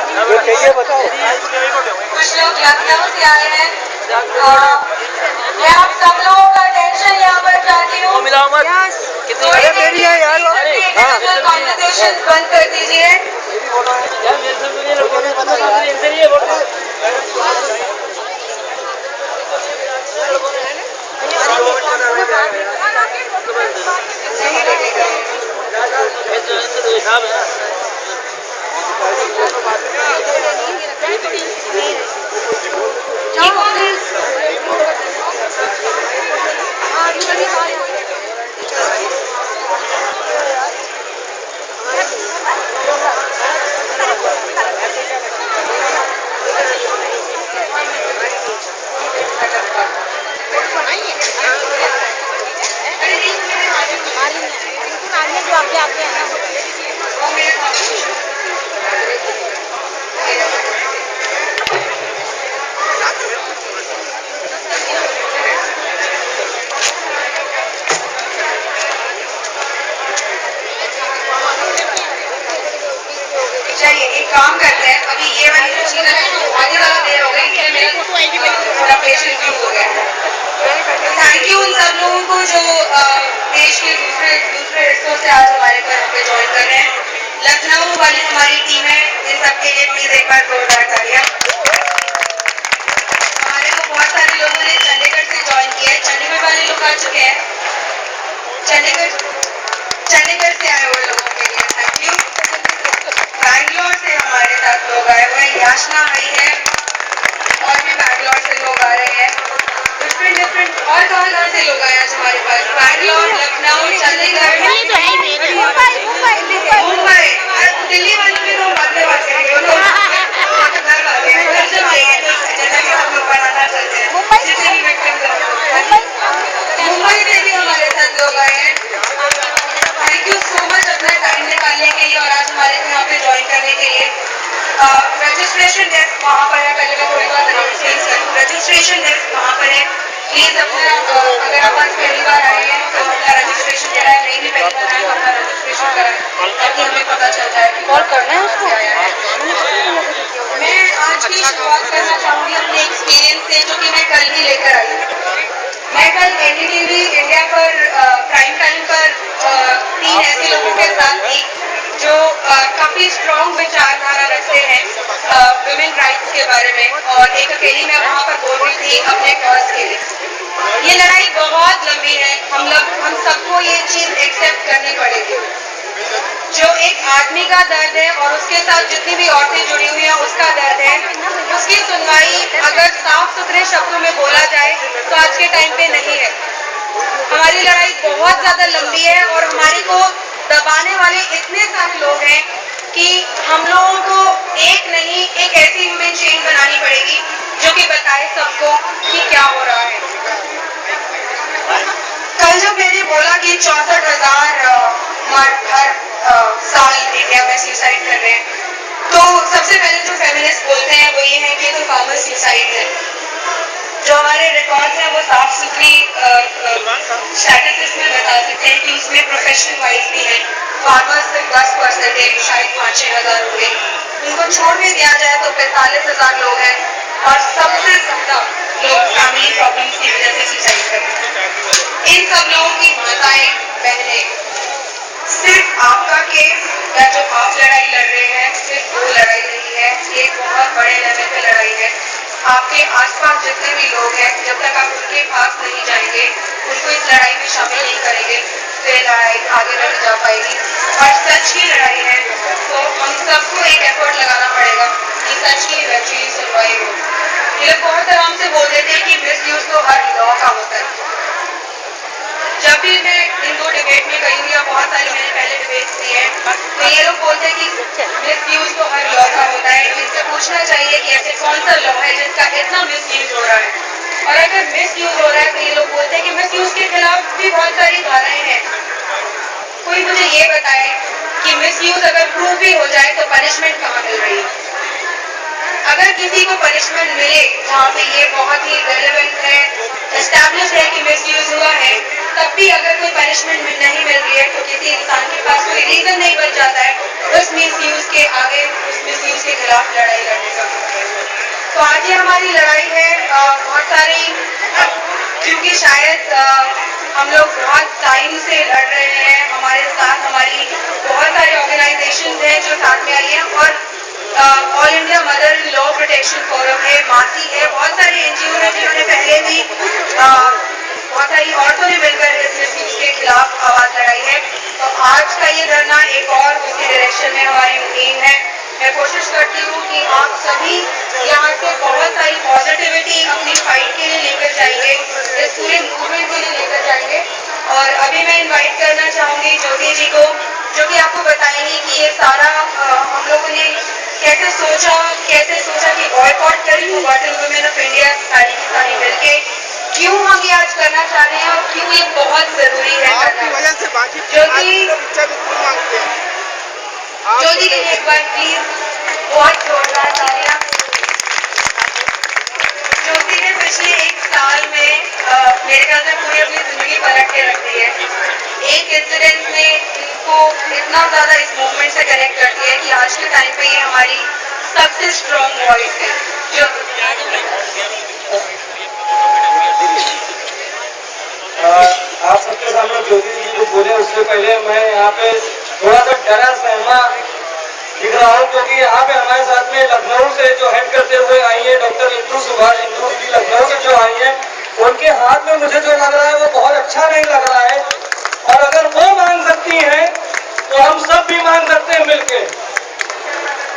जो चाहिए बताओ। कुछ लोग लखनऊ से आए हैं। मैं आप सब लोगों का टेंशन यहाँ पर चाहती हूँ। कॉन्वर्सेशन बंद कर दीजिए। चलिए एक काम करते हैं, अभी ये वाली जो चीज है आधी ज़्यादा देर हो गई, इसलिए मेरा थोड़ा पेशेंस भी हो गया। थैंक यू उन सब लोगों को जो देश के दूसरे हिस्सों से आज हमारे घर पे ज्वाइन कर रहे हैं। लखनऊ वाली हमारी टीम है, इन सबके लिए प्लीज एक बार जोरदार तालियां। हमारे को बहुत सारे लोगों ने चंडीगढ़ से ज्वाइन किया है, चंडीगढ़ वाले लोग आ चुके हैं। चंडीगढ़ से आए हुए लोगों के लिए थैंक यू। बैंगलोर से हमारे साथ लोग आए हुए हैं, याचना आई है और भी बैंगलोर से लोग आ रहे हैं। डिफरेंट और कहाँ से लोग आए आज हमारे पास? बैंगलोर, लखनऊ, चंडीगढ़, मुंबई। दिल्ली वालों की तो बाद में बात करेंगे, वो तो घर वाले हैं, घर जब आएंगे तो जैसा कि हम लोग बनाना चाहते हैं जितने भी विक्टिम्स हैं। मुंबई से भी हमारे साथ लोग आए हैं। थैंक यू सो मच अपना टाइम निकालने के लिए और आज हमारे यहाँ पे ज्वाइन करने के लिए। रजिस्ट्रेशन डेस्क वहाँ पर है, पहले मैं थोड़ी बहुत अनाउंसमेंट करूँ। रजिस्ट्रेशन डेस्क वहाँ पर है, प्लीज अपना अगर आप आज पहली बार आए हैं तो अपना रजिस्ट्रेशन कराएं, नहीं भी पहली बार आए तो अपना रजिस्ट्रेशन कराएं ताकि हमें पता चल जाए कि कॉल करना है उसको आया है। मैं आज की शुरुआत करना चाहूँगी अपने एक्सपीरियंस से जो कि मैं कल ही लेकर आई हूँ। मैं कल NDTV इंडिया पर प्राइम टाइम पर 3 ऐसे लोगों के साथ थी जो काफी स्ट्रॉन्ग विचारधारा रखते हैं विमेन राइट्स के बारे में, और एक अकेली मैं वहाँ पर बोल रही थी अपने कॉज के लिए। ये लड़ाई बहुत लंबी है, हम सबको ये चीज एक्सेप्ट करनी पड़ेगी। जो एक आदमी का दर्द है और उसके साथ जितनी भी औरतें जुड़ी हुई हैं उसका दर्द है, उसकी सुनवाई अगर साफ सुथरे शब्दों में बोला जाए तो आज के टाइम पे नहीं है। हमारी लड़ाई बहुत ज्यादा लंबी है और हमारे को दबाने वाले इतने सारे लोग हैं कि हम लोगों को एक नहीं एक ऐसी ह्यूमन चेन बनानी पड़ेगी जो कि बताए सबको कि क्या हो रहा है। कल जब मैंने बोला कि 64,000 मर्द हर साल इंडिया में सुसाइड कर रहे हैं, तो सबसे पहले जो फेमिनिस्ट बोलते हैं वो ये है कि ये तो फार्मर सुसाइड है। जो हमारे रिकॉर्ड्स हैं वो साफ सुथरी स्टैटिस्टिक्स में बता सकते हैं कि उसमें प्रोफेशनल वाइज भी हैं। फार्मर्स सिर्फ 10%, शायद 5-6 हज़ार होंगे। उनको छोड़ भी दिया जाए तो 45,000 लोग हैं और सबसे ज्यादा लोग फैमिली प्रॉब्लम्स की वजह से सुसाइड करते हैं। इन सब लोगों की माताएं, बहनें, सिर्फ आपका केस या जो आप लड़ाई लड़ रहे हैं सिर्फ वो लड़ाई नहीं है, ये बहुत बड़े लेवल पे लड़ाई है। आपके आसपास जितने भी लोग हैं, जब तक आप उनके पास नहीं जाएंगे, उनको इस लड़ाई में शामिल नहीं करेंगे तो ये लड़ाई आगे नहीं जा पाएगी। और सच की लड़ाई है तो हम सबको एक एफर्ट लगाना पड़ेगा कि सच की इवेंचुअली सुनवाई हो। ये लोग बहुत आराम से बोल देते हैं कि मिसयूज तो हर लॉ का होता है। जब भी मैं इन 2 डिबेट में गई हूँ या बहुत सारी मैंने पहले डिबेट्स दी हैं, तो ये लोग बोलते हैं कि मिसयूज तो हर लॉ का होता है। इनसे पूछना चाहिए कि ऐसे कौन सा लॉ है जिसका इतना मिसयूज हो रहा है, और अगर मिसयूज हो रहा है तो ये लोग बोलते हैं कि मिसयूज के खिलाफ भी बहुत सारी धाराएं हैं। कोई मुझे ये बताए कि मिसयूज अगर प्रूव भी हो जाए तो पनिशमेंट कहाँ मिल रही है? अगर किसी को पनिशमेंट मिले जहाँ पे ये बहुत ही रेलेवेंट है, एस्टैब्लिश है कि मिसयूज हुआ है, तब भी अगर कोई पनिशमेंट नहीं मिल रही है तो किसी इंसान के पास कोई रीजन नहीं बच जाता है उस उस मिसयूज के खिलाफ लड़ाई लड़ने का मौका है। तो आज ये हमारी लड़ाई है बहुत सारी, क्योंकि शायद हम लोग बहुत टाइम से लड़ रहे हैं, हमारे साथ हमारी बहुत सारी ऑर्गेनाइजेशंस हैं जो साथ में आई हैं, और all India mother in law protection forum है, मासी है, बहुत सारे एनजीओ हैं जिन्होंने पहले भी बहुत सारी औरतों ने मिलकर इस मिसयूज के खिलाफ आवाज लगाई है। तो आज का ये धरना एक और उसी डायरेक्शन में हमारी मुहिम है। मैं कोशिश करती हूँ कि आप सभी यहाँ से बहुत सारी पॉजिटिविटी अपनी फाइट के लिए लेकर जाएंगे, इस पूरे मूवमेंट के लिए लेकर जाएंगे। और अभी मैं इनवाइट करना चाहूँगी ज्योति जी को, जो कि आपको बताएंगी कि ये सारा हम लोगों ने कैसे सोचा कि बॉयकॉट करें फॉरगॉटन वुमेन ऑफ इंडिया सारी की सारी मिलके, क्यों हम ये आज करना चाह रहे हैं और क्यों ये बहुत जरूरी है करना। ज्योति के लिए एक बार प्लीज बहुत जोरदार तालियां। ज्योति ने पिछले 1 साल में मेरे ख्याल से पूरी अपनी जिंदगी पलट के रख दी है। एक इंसिडेंट ने इनको इतना ज्यादा इस मूवमेंट से कनेक्ट कर दिया है कि आज के टाइम पे ये हमारी सबसे स्ट्रॉन्ग वॉइस है। जो आप सबके सामने ज्योति जी को बोले उससे पहले मैं यहाँ पे थोड़ा सा डरा सहमा दिख रहा हूँ, क्योंकि यहाँ पे हमारे साथ में लखनऊ से जो हेड करते हुए आई है डॉक्टर इंदु सुभाष जी लखनऊ से जो आई है, उनके हाथ में मुझे जो लग रहा है वो बहुत अच्छा नहीं लग रहा है। और अगर वो मांग सकती हैं तो हम सब भी मांग सकते हैं मिलके।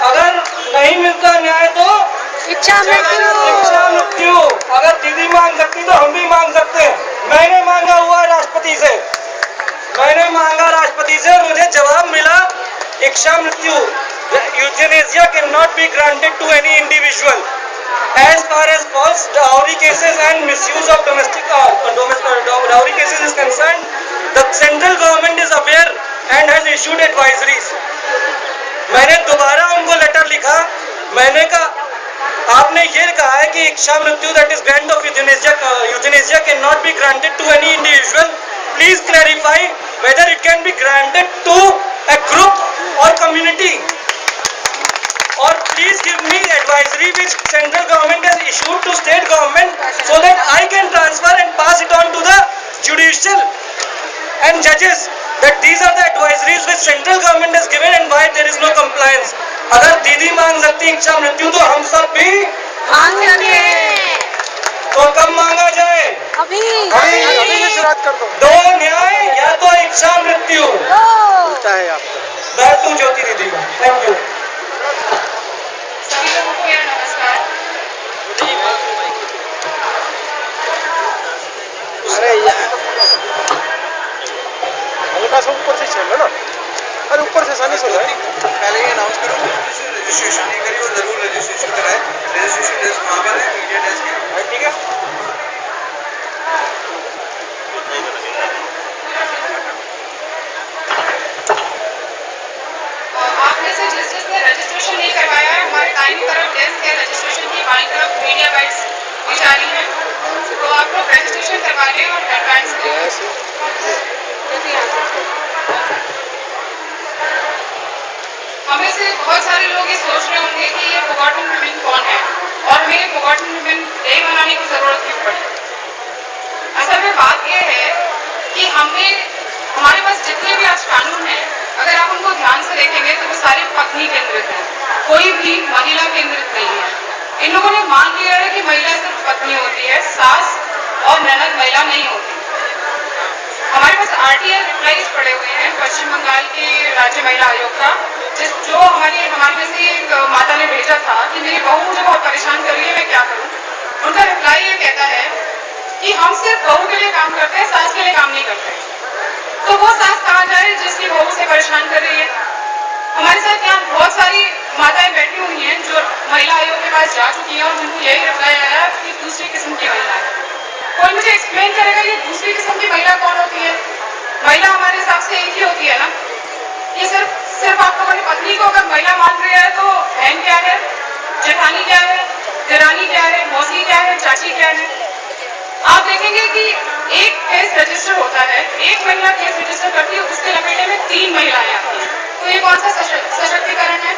अगर नहीं मिलता न्याय तो इच्छा मृत्यु। अगर दीदी मांग सकती तो हम भी मांग सकते हैं। मैंने मांगा हुआ राष्ट्रपति से, और मुझे जवाब मिला इच्छा मृत्यु। Euthanasia can not be granted to any individual as far as false dowry cases and misuse of domestic dowry cases is concerned. The central government is aware and has issued advisories. मैंने दोबारा उनको letter लिखा, मैंने कहा आपने ये कहा है कि इच्छा मृत्यु that is grant of euthanasia can not be granted to any individual. Please clarify whether it can be granted to a group or community. Or please give me advisory which central government has issued to state government so that I can transfer and pass it on to the judicial and judges that these are the advisories which central government has given and why there is no compliance. अगर दीदी मांग सकती इच्छा मृत्यु तो हम सब भी मांग सकते हैं। तो कब मांगा जाए? अभी से शुरुआत कर दो न्याय या तो इच्छा मृत्यु। है आपको बैठ तू ज्योति दीदी को। Thank you. सभी लोगों को मेरा नमस्कार। अरे यार हल्का सा ऊपर से चलो ना, अरे ऊपर से सानी सुन रहा है। पहले ये अनाउंस करो रजिस्ट्रेशन नहीं करी और जरूर रजिस्ट्रेशन कराए। रजिस्ट्रेशन डेस्क वहाँ पर है, मीडिया डेस्क है। ठीक है। आपने से जिसने रजिस्ट्रेशन नहीं करवाया है, हमारे दाहिनी तरफ डेस्क है रजिस्ट्रेशन की, बाईं तरफ मीडिया बैग्स बिछानी है, तो आप लोग रजिस्ट्रेशन करवा लें और एडवांस हमें से बहुत सारे लोग ये सोच रहे होंगे कि ये फॉरगॉटन वुमेन कौन है और हमें फॉरगॉटन वुमेन डे मनाने की जरूरत क्यों पड़ी। असल में बात यह है कि हमारे पास जितने भी आज कानून हैं, अगर आप उनको ध्यान से देखेंगे तो वो सारे पत्नी केंद्रित हैं, कोई भी महिला केंद्रित नहीं है। इन लोगों ने मान लिया है कि महिला सिर्फ पत्नी होती है, सास और ननद महिला नहीं होती। हमारे पास आरटीआई रिप्लाईज पड़े हुए हैं पश्चिम बंगाल के राज्य महिला आयोग का, जो हमारे में से एक माता ने भेजा था कि मेरी बहू मुझे बहुत परेशान कर रही है, मैं क्या करूं। उनका रिप्लाई ये कहता है कि हम सिर्फ बहू के लिए काम करते हैं, सास के लिए काम नहीं करते। तो वो सास कहाँ जाए जिसकी बहू से परेशान कर रही है। हमारे साथ यहाँ बहुत सारी माताएं बैठी हुई हैं जो महिला आयोग के पास जा चुकी हैं और जिनको यही रिप्लाई आया कि दूसरी किस्म की महिला है। कोई मुझे एक्सप्लेन करेगा ये दूसरी किस्म की महिला कौन होती है? महिला हमारे हिसाब से एक ही होती है ना। ये सिर्फ आप लोगों ने पत्नी को अगर महिला मान रहे हैं तो बहन क्या है, जेठानी क्या है, देरानी क्या है, मौसी क्या है, चाची क्या है। आप देखेंगे कि एक केस रजिस्टर होता है, एक महिला केस रजिस्टर करती है, उसके लपेटे में 3 महिलाएं आती हैं। तो ये कौन सा सशक्तिकरण है?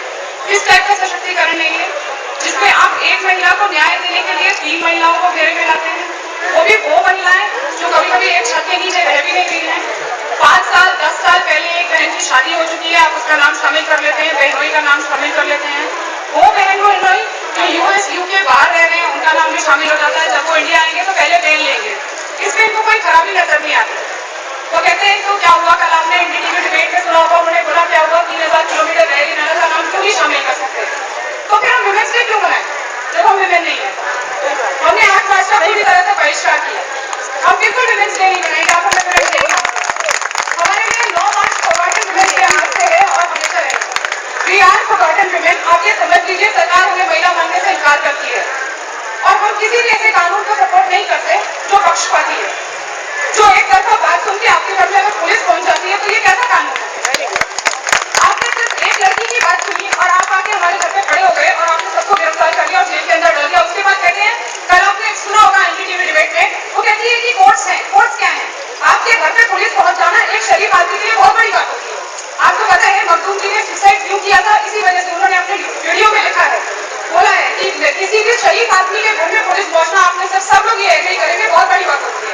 किस टाइप का सशक्तिकरण है ये, जिसमें आप एक महिला को न्याय देने के लिए 3 महिलाओं को घेरे में लाते हैं, वो भी वो महिलाएं जो कभी कभी एक छत के नीचे रह भी नहीं रही हैं। 5 साल 10 साल पहले एक बहन की शादी हो चुकी है, आप उसका नाम शामिल कर लेते हैं, बहनोई का नाम शामिल कर लेते हैं। वो बहनोई जो यूएस यूके बाहर रह रहे हैं उनका नाम भी शामिल हो जाता है। जब वो इंडिया आएंगे तो पहले बेल लेंगे, इसमें इनको कोई खराबी नजर नहीं आती। वो कहते हैं तो क्या हुआ, कल आपने एनडीटीवी डिबेट में सुना होगा, उन्होंने बोला क्या हुआ, 3000 किलोमीटर रह रही नारा का नाम क्यों नहीं शामिल कर सकते? तो फिर हम विमेंस डे क्यों बनाए जब हम विमेन नहीं है? हमने 8 मार्च का पूरी तरह से बहिष्कार किया, हम बिल्कुल विमेंस डे नहीं बनाएंगे, आप हमें विमेंस डे नहीं। हमारे लिए 9 मार्च फॉरगॉटन विमेन डे आज से है और हमेशा रहेगा। We are forgotten women. आप ये समझ लीजिए सरकार हमें महिला मानने से इनकार करती है और हम किसी भी ऐसे कानून को सपोर्ट नहीं करते जो पक्षपाती है, जो एक तरफा बात सुन के आपके घर में अगर पुलिस पहुंच जाती है तो ये कैसा कानून है? आपने सिर्फ एक लड़की की बात सुनी और आप आके हमारे घर पे खड़े हो गए और आपने सबको गिरफ्तार कर लिया और जेल के अंदर डाल दिया। उसके बाद कहते हैं, कल आपने सुना होगा एनडीटीवी डिबेट में, वो कहती है कि कोर्ट्स हैं। कोर्ट्स क्या है? आपके घर पे पुलिस पहुंच जाना एक शरीफ आदमी के लिए बहुत बड़ी बात होती है। आपको पता है मखदूम जी ने सुसाइड क्यों किया था? इसी वजह से उन्होंने अपने वीडियो में लिखा है, बोला है कि किसी भी शरीफ आदमी के घर में पुलिस पहुंचना, आपने सब लोग ये एग्री करेंगे, बहुत बड़ी बात होती है।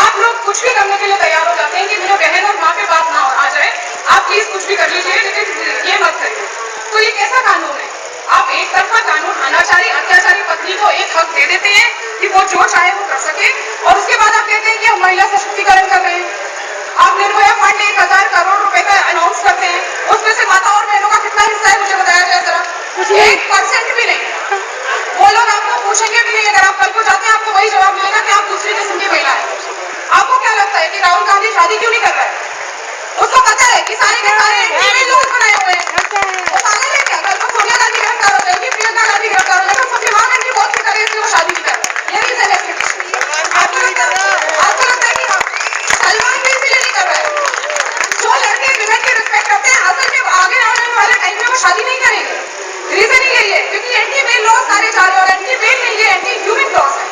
आप लोग कुछ भी करने के लिए तैयार हो जाते हैं कि मेरे बहन और माँ पे बात ना आ जाए, आप प्लीज कुछ भी कर लीजिए, लेकिन ये मत करिए। तो ये कैसा कानून है? आप एक तरफा कानून अनाचारी अत्याचारी पत्नी को एक हक दे देते हैं कि वो जो चाहे वो कर सके, और उसके बाद आप कहते हैं कि हम महिला सशक्तिकरण कर रहे हैं। आप निर्भया फंड 1000 करोड़ रुपए का अनाउंस करते हैं, उसमें से माता और बहनों का कितना हिस्सा है मुझे बताया जाए जरा? 1% भी नहीं। वो लोग आपको पूछेंगे भी नहीं, अगर आप कल को जाते हैं आपको वही जवाब मिलेगा कि आप दूसरी किस्म की महिला है। आपको क्या लगता है कि राहुल गांधी शादी क्यों नहीं कर रहा है? उसको पता है कि सारे के सारे एंटी लोग बनाए हुए हैं। वो पागल है क्या? कल को सोनिया गांधी गिरफ्तार हो जाएगी, प्रियंका गांधी गिरफ्तार हो जाएगी, उसकी मां बहन की बहुत फिक्र है इसलिए वो शादी नहीं कर रहा है। ये रीजन है। आपको लगता है कि सलमान भी इसलिए नहीं कर रहा है? जो लड़के विमेन की रिस्पेक्ट करते हैं असल में आगे आने वाले टाइम में वो शादी नहीं करेंगे। रीजन ही यही है क्योंकि एंटी मेल लॉज सारे जा रहे हैं और एंटी मेल नहीं, ये एंटी ह्यूमन लॉज है।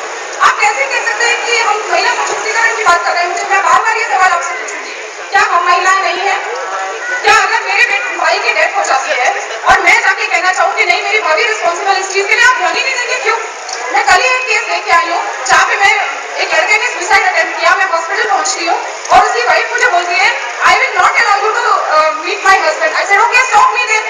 आप कैसे कह सकते हैं कि हम महिला सशक्तिकरण की बात कर रहे हैं? मुझे मैं बार बार ये सवाल आपसे पूछूंगी, क्या हम महिलाएं नहीं है? क्या अगर मेरे भाई की डेथ हो जाती है और मैं जाके कहना चाहूँ कि नहीं मेरी भाभी रिस्पॉन्सिबल इस चीज के लिए, आप ध्यान ही नहीं देंगे? क्यों? मैं कल ही एक केस देख के आई हूँ जहाँ पे मैं एक लड़के ने सुसाइड अटेम्प्ट किया, मैं हॉस्पिटल पहुंची हूँ और उसकी वाइफ मुझे बोलती है I will not allow you to meet my husband. I said okay stop me there.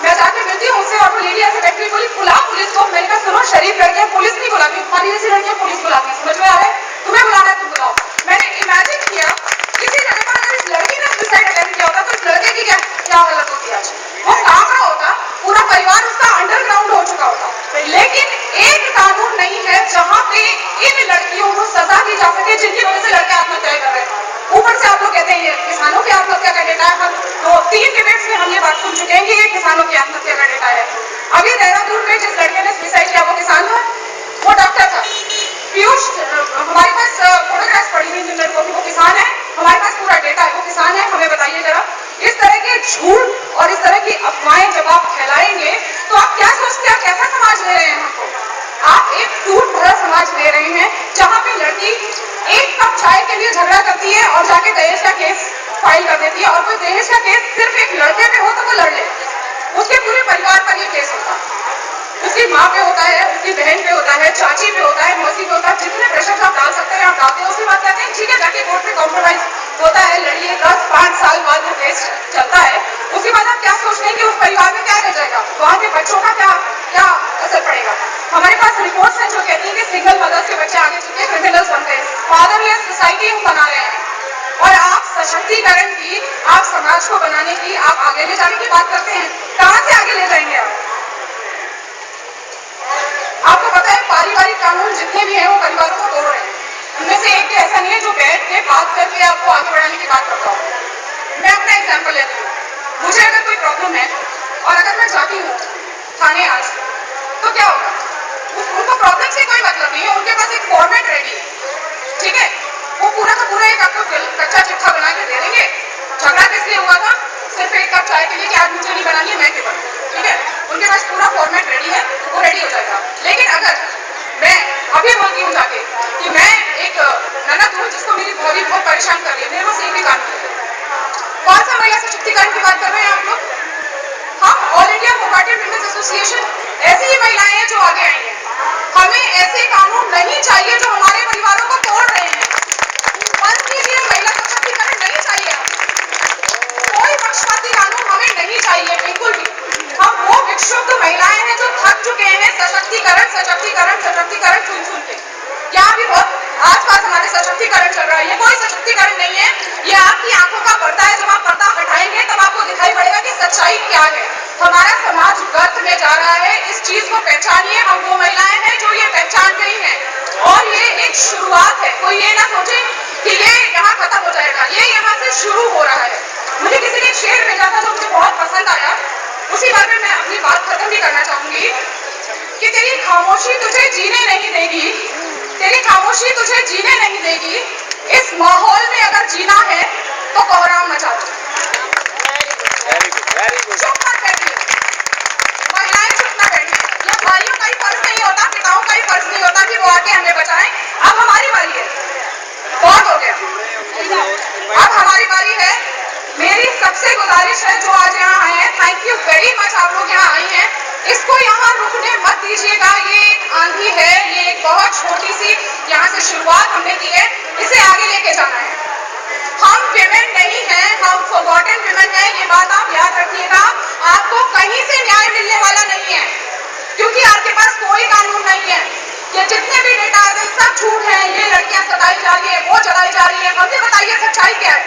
मैं जाके मिलती हूँ उससे और वो लेडी ऐसे बैठी बोली बुला पुलिस को। मैंने कहा सुनो शरीफ लड़कियां पुलिस नहीं बुलाती, तुम्हारी जैसी लड़कियां पुलिस बुलाती है, समझ में आ रहा है? तुम्हें बुलाना है तुम बुलाओ। मैंने इमेजिन किया किसी जगह पर अगर इस लड़की ने सुसाइड अटेम्प्ट किया होता तो इस लड़के की क्या हालत होती आज? वो कहाँ का होता? पूरा परिवार उसका अंडरग्राउंड हो चुका होता। लेकिन एक कानून नहीं है जहाँ पे इन लड़कियों को सजा दी जा सके जिनकी वजह से लड़के आत्महत्या कर रहे हैं। ऊपर से आप लोग कहते हैं किसानों की आत्महत्या का डेटा है। तो 3 डिबेट्स में हम ये बात सुन चुके हैं कि ये किसानों की आत्महत्या का डेटा है। अभी देहरादून में जिस लड़के ने सुसाइड किया वो किसान था, वो डॉक्टर था। पीयूष हमारे पास फोटोग्राफ्स पड़ी हुई जिन लड़कों की, वो किसान है, हमारे पास पूरा डेटा है, वो किसान है। हमें बताइए जरा, इस तरह के झूठ और इस तरह की अफवाहें जब आप फैलाएंगे तो आप क्या सोचते हैं कैसा समाज ले रहे हैं हमको? आप एक टूट भरा समाज ले रहे हैं जहाँ पे लड़की एक कप चाय के लिए झगड़ा करती है और जाके दहेज का केस फाइल कर देती है, और कोई दहेज का केस सिर्फ एक लड़के पे हो तो वो लड़ ले, उसके पूरे परिवार पर ये केस होता है, उसकी माँ पे होता है, उसकी बहन पे होता है, चाची पे होता है, मौसी पे होता है, जितने प्रेशर आप डाल सकते हैं आप डालते हैं। उसके बाद कहते हैं ठीक है जाके कोर्ट में कॉम्प्रोमाइज होता है, लड़िए 10-5 साल बाद वो केस चलता है। उसके बाद आप क्या सोचते हैं कि उस परिवार में क्या रह जाएगा, वहाँ के बच्चों का क्या असर पड़ेगा? हमारे पास रिपोर्ट्स हैं जो कहती है कि सिंगल मदर्स के बच्चे आगे चुके क्रिमिनल्स बनते हैं, फादरलेस सोसाइटी हम बना रहे हैं। और आप सशक्तिकरण की, आप समाज को बनाने की, आप आगे ले जाने की बात करते हैं, कहाँ से आगे ले जाएंगे आप? आपको पता है पारिवारिक कानून जितने भी हैं वो परिवारों को तोड़ रहे हैं। उनमें से एक भी ऐसा नहीं है जो बैठ के बात करके आपको आगे बढ़ाने की बात करता हूँ। मैं अपना एग्जाम्पल लेती हूँ, मुझे अगर कोई प्रॉब्लम है और अगर मैं जाती हूँ थाने आज, तो क्या होगा? उनको प्रॉब्लम से कोई मतलब नहीं है, उनके पास एक फॉर्मेट रेडी है, ठीक है? वो पूरा का पूरा एक आपको कच्चा चिट्ठा बना के दे देंगे। झगड़ा किस लिए हुआ था? सिर्फ एक कप चाय के लिए कि आज मुझे नहीं बनानी है, मैं क्यों बनाऊं, ठीक है? उनके पास पूरा फॉर्मेट रेडी है, वो रेडी हो जाएगा। लेकिन अगर मैं अभी बोलती हूँ जाके कि मैं एक ननद हूँ जिसको मेरी भाभी बहुत परेशान कर रही है, मेरे पास एक भी कानून है, कौन सा महिला सशक्तिकरण की बात कर रहे हैं आप लोग? हम all India cooperative women's association ऐसी ही महिलाएं हैं जो आगे आई हैं। हमें ऐसे कानून नहीं चाहिए जो हमारे परिवारों को तोड़ रहे हैं। बंद कीजिए, महिला सशक्तिकरण नहीं चाहिए हमें। कोई पक्षपाती कानून हमें नहीं चाहिए बिल्कुल भी। हम वो विक्षुब्ध महिलाएं हैं जो थक चुके हैं सशक्तिकरण सशक्तिकरण सशक्तिकरण सुन के। यहाँ भी बहुत आसपास हमारे सशक्तिकरण चल रहा है। ये कोई सशक्तिकरण नहीं है, ये आपकी आंखों का पर्दा है। जब आप पर्दा हटाएंगे तब आपको दिखाई पड़ेगा कि सच्चाई क्या है। हमारा समाज गर्त में जा रहा है, इस चीज को पहचानिए। हम वो महिलाएं हैं जो ये पहचान गई हैं और ये एक शुरुआत है। कोई ये ना सोचे कि ये यहाँ खत्म हो जाएगा, ये यहाँ से शुरू हो रहा है। मुझे किसी ने एक शेर भेजा था जो मुझे बहुत पसंद आया, उसी बारे में मैं अपनी बात खत्म भी करना चाहूंगी कि तेरी खामोशी तुझे जीने नहीं देगी, तेरी खामोशी तुझे जीने नहीं देगी। इस माहौल में अगर जीना है तो कोहराम मचा दो। चुप मत बैठिए, महिलाएं चुप ना बैठिए। ये भाइयों का ही फर्ज नहीं होता, पिताओं का ही फर्ज नहीं होता कि वो आके हमें बचाएं। अब हमारी बारी है, बहुत हो गया, अब हमारी बारी है। मेरी सबसे गुजारिश है जो आज यहाँ आए हैं, थैंक यू वेरी मच, आप लोग यहाँ आई हैं। इसको यहाँ रुकने मत दीजिएगा। ये एक आंधी है, ये एक बहुत छोटी सी यहाँ से शुरुआत हमने की है, इसे आगे लेके जाना है। हम विमेन नहीं हैं, हम फॉरगॉटन विमेन हैं, ये बात आप याद रखिएगा। आपको कहीं से न्याय मिलने वाला नहीं है क्योंकि आपके पास कोई कानून नहीं है। ये जितने भी डेटा है सब झूठ है। ये लड़कियां सताई जा रही है, वो जलाई जा रही है। हमें बताइए सच्चाई क्या है?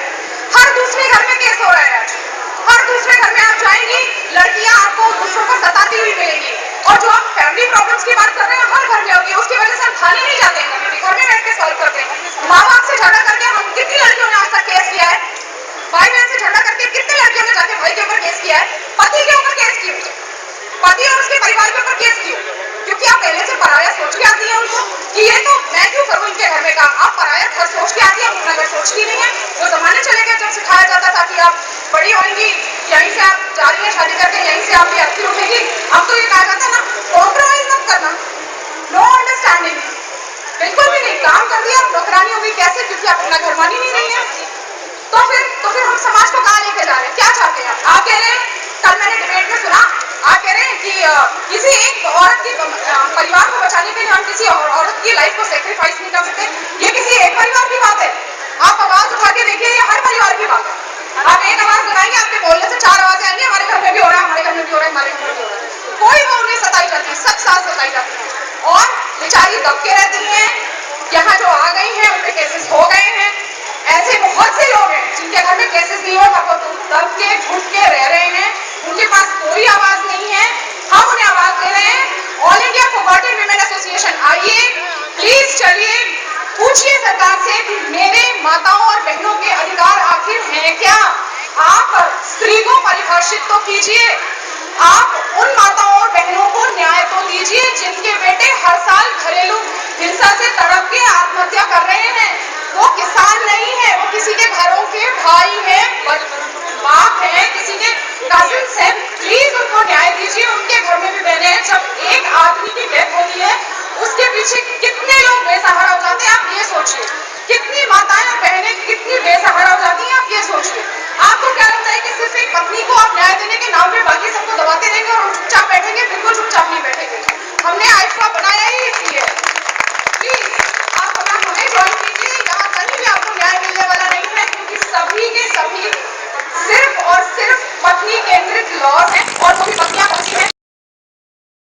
हर दूसरे घर में केस हो रहा है। हर दूसरे घर में आप जाएंगी, लड़कियां आपको दूसरों को सताती हुई मिलेंगी। और जो आप फैमिली प्रॉब्लम्स की बात कर रहे हैं, हर घर में होगी। उसकी वजह से हम थाने नहीं जाते हैं, घर में बैठ के सॉल्व करते हैं। माँ बाप से झगड़ा करके हम कितनी लड़कियों ने आज तक केस किया है? भाई बहन से झगड़ा करके कितनी लड़कियों ने जाके भाई के ऊपर केस किया है? पति के ऊपर केस क्यों? पति और उसके परिवार के ऊपर केस क्यों? क्योंकि आप पहले से पराया सोच के आती है उनको कि ये तो मैं क्यों करूँ इनके घर में काम। आप पराया घर सोच के आती है, अपना घर सोचती नहीं है। वो जमाने चले गए जब सिखाया जाता था कि आप बड़ी होंगी, यहीं से आप जा रही है शादी करके, यहीं से आपकी अर्थी उठेगी। अब तो ये कहा जाता है ना, कॉम्प्रोमाइज मत करना, नो अंडरस्टैंडिंग, बिल्कुल भी नहीं। काम कर दिया, नौकरानी होगी कैसे? क्योंकि आप अपना घर मान ही नहीं रही है। तो फिर हम समाज को कहाँ लेके जा रहे हैं? क्या चाहते हैं आप कह रहे हैं, कल मैंने डिबेट में सुना, आप कह रहे हैं कि किसी एक औरत के परिवार को बचाने के लिए हम किसी औरत की लाइफ को सेक्रीफाइस नहीं कर सकते। ये किसी एक परिवार की बात है? आप आवाज उठा के देखिए, ये हर परिवार की बात है। आप एक आवाज लगाएंगे, आपके बोलने से 4 आवाजें आएंगी, हमारे घर में भी हो रहा है, हमारे घर में भी हो रहा है, हमारे घर में भी हो रहा है। कोई वो उन्हें सताई जाती है, सब साथ सताई जाती है और बेचारी दब के रहती है। यहाँ जो आ गई हैं उनके केसेस हो गए हैं। ऐसे बहुत से लोग हैं जिनके घर में केसेस नहीं हो, दब के घुट के रह रहे हैं, उनके पास कोई आवाज नहीं है। हम उन्हें आवाज दे रहे हैं। All India cooperative women association, आइए प्लीज, चलिए पूछिए सरकार से कि मेरे माताओं और बहनों के अधिकार आखिर हैं क्या? आप स्त्री को परिभाषित तो कीजिए, आप उन माताओं और बहनों को न्याय तो दीजिए जिनके बेटे हर साल घरेलू हिंसा से तड़प के आत्महत्या कर रहे हैं। वो किसान नहीं है, वो किसी के घरों के भाई हैं, बाप हैं, किसी के कजिन्स हैं। प्लीज उनको न्याय दीजिए, उनके घर में भी बहने हैं। जब एक आदमी की डेथ होती है उसके पीछे कितने लोग बेसहारा हो जाते हैं, आप ये सोचिए। कितनी माताएं और बहनें कितनी बेसहारा हो जाती हैं, आप ये सोचिए। आपको क्या लगता है कि सिर्फ एक पत्नी को आप न्याय देने के नाम पे बाकी सबको दबाते रहेंगे और हम चुपचाप बैठेंगे? बिल्कुल चुपचाप नहीं बैठेंगे। हमने आइफा बनाया ही इसलिए। प्लीज आप हमें ज्वाइन कीजिए, यहाँ कहीं भी आपको न्याय मिलने वाला नहीं है क्योंकि सभी के सभी सिर्फ और सिर्फ पत्नी केंद्रित लॉज है और वो भी